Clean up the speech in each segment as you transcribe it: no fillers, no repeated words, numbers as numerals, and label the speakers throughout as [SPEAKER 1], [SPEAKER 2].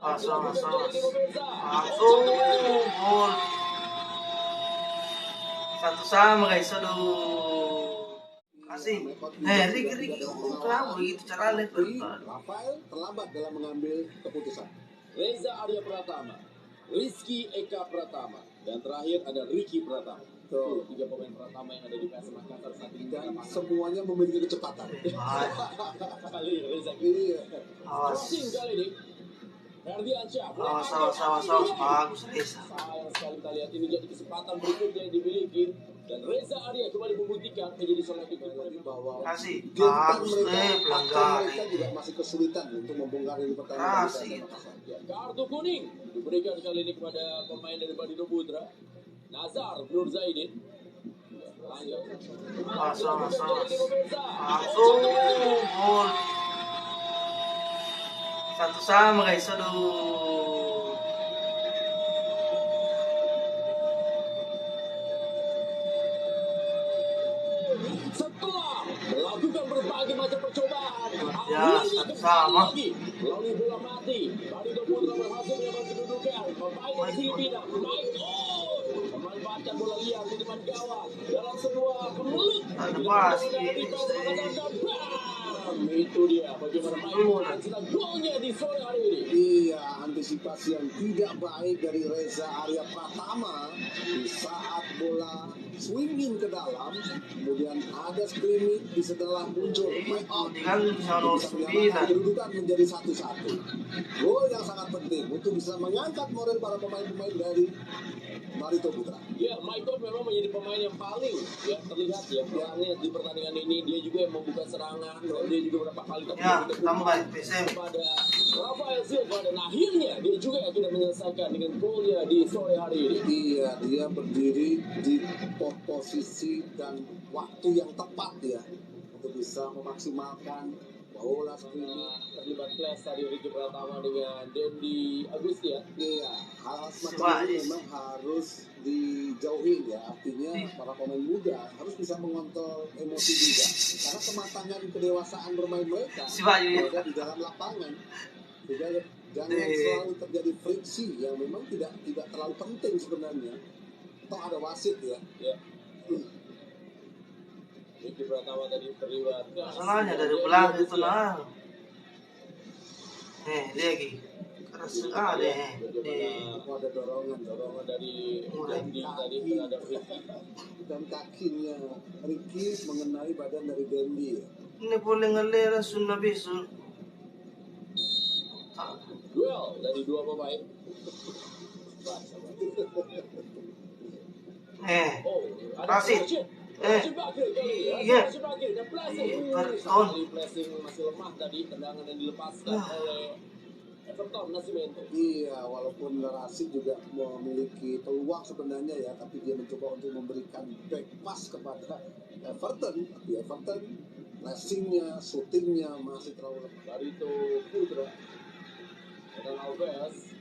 [SPEAKER 1] Langsung gol. Satu sama guys, aduh. Kasih. Ricky, kenapa begitu caranya?
[SPEAKER 2] Rafael terlambat dalam mengambil keputusan.
[SPEAKER 3] Reza Arya Pratama, Rizky Eka Pratama, dan terakhir ada Ricky Pratama. Tuh, 3 pemain Pratama yang ada di PS Makassar saat ini.
[SPEAKER 2] Dan semuanya memiliki kecepatan.
[SPEAKER 3] Kali Reza.
[SPEAKER 2] Iya.
[SPEAKER 3] Crossing kali ini. Ferdiansyah.
[SPEAKER 1] Bagus Reza.
[SPEAKER 3] Sayang sekali kita lihat ini jadi kesempatan berikutnya yang dimiliki. Dan Reza Arya kembali membuktikan menjadi seorang ikut
[SPEAKER 2] bahwa
[SPEAKER 1] kasih.
[SPEAKER 2] Bagus
[SPEAKER 1] Pelanggaran.
[SPEAKER 2] mereka juga masih kesulitan untuk membongkar ini pertandingan.
[SPEAKER 3] Kartu kuning diberikan kali ini kepada pemain dari Badino Putra, Nazar Nur Zaidin.
[SPEAKER 1] Langsung gol. Satu sama guys, aduh.
[SPEAKER 3] Setelah melakukan berbagai macam percobaan,
[SPEAKER 1] ya sama
[SPEAKER 3] melalui bola mati, Badino Putra berhasil mendapat kedudukan. Pemain Filipina, memanfaatkan bola liar di depan gawang dalam sebuah kemelut. Itu dia bagaimana Maimon dan golnya di sore hari ini.
[SPEAKER 2] Iya, antisipasi yang tidak baik dari Reza Arya Pratama di saat bola swinging ke dalam, kemudian ada screaming di setelah muncul make out bisa menyamakan kedudukan menjadi 1-1. Gol yang sangat penting untuk bisa mengangkat moral para pemain-pemain dari Barito Putra.
[SPEAKER 3] Ya, Michael memang menjadi pemain yang paling terlihat perannya di pertandingan ini. Dia juga yang membuka serangan, dia juga beberapa kali
[SPEAKER 1] tambah PSM
[SPEAKER 3] kepada Rafael Silva, dan akhirnya dia juga yang tidak menyelesaikan dengan golnya di sore hari ini.
[SPEAKER 2] Iya, dia berdiri di posisi dan waktu yang tepat ya untuk bisa memaksimalkan bola screening.
[SPEAKER 3] Terlibat clash tadi Ricky Pratama dengan Dendi Agusti ya.
[SPEAKER 2] Iya, hal semacam ini memang harus dijauhi ya. Artinya para pemain muda harus bisa mengontrol emosi juga, karena kematangan kedewasaan bermain mereka ada di dalam lapangan. Juga jangan selalu terjadi friksi yang memang tidak terlalu penting sebenarnya. Toh ada wasit ya.
[SPEAKER 3] Ricky Pratama tadi terlibat.
[SPEAKER 1] Masalahnya dari belakang itu nah. Dia lagi keras sekali.
[SPEAKER 2] Ada dorongan
[SPEAKER 3] dari Dendi tadi terhadap Ricky.
[SPEAKER 2] Dan kakinya Ricky mengenai badan dari Dendi.
[SPEAKER 1] Ini boleh ngelera sunnah bisu.
[SPEAKER 3] Duel dari dua pemain.
[SPEAKER 1] Rasid.
[SPEAKER 3] Iya. Flashing masih lemah tadi, tendangan yang dilepaskan oleh Everton Nascimento.
[SPEAKER 2] Iya, walaupun Rasid juga memiliki peluang sebenarnya ya, tapi dia mencoba untuk memberikan back pass kepada Everton. Tapi Everton flashingnya, shootingnya masih terlalu lemah.
[SPEAKER 3] Barito Putra dan Alves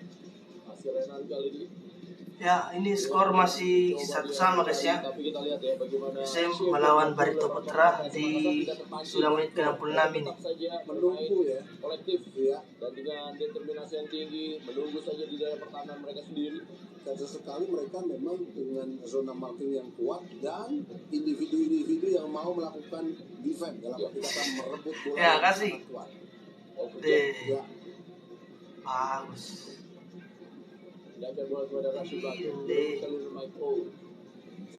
[SPEAKER 3] masih Renan kali ini.
[SPEAKER 1] Ya, ini skor masih 1-1 guys ya.
[SPEAKER 3] Tapi kita lihat ya bagaimana
[SPEAKER 1] PSM melawan Barito Putra di sudah menit ke-66 ini.
[SPEAKER 2] Menunggu ya,
[SPEAKER 3] kolektif
[SPEAKER 2] ya,
[SPEAKER 3] dan dengan determinasi yang tinggi, menunggu saja di dalam pertahanan mereka sendiri.
[SPEAKER 2] Dan sesekali mereka memang dengan zona marking yang kuat dan individu-individu yang mau melakukan defense dalam arti kata merebut bola.
[SPEAKER 1] Ya, kasih.
[SPEAKER 2] Kuat.
[SPEAKER 1] Ya. Bagus.
[SPEAKER 3] Tidak ada bola kepada Rashid Bakri. Kali ini Michael.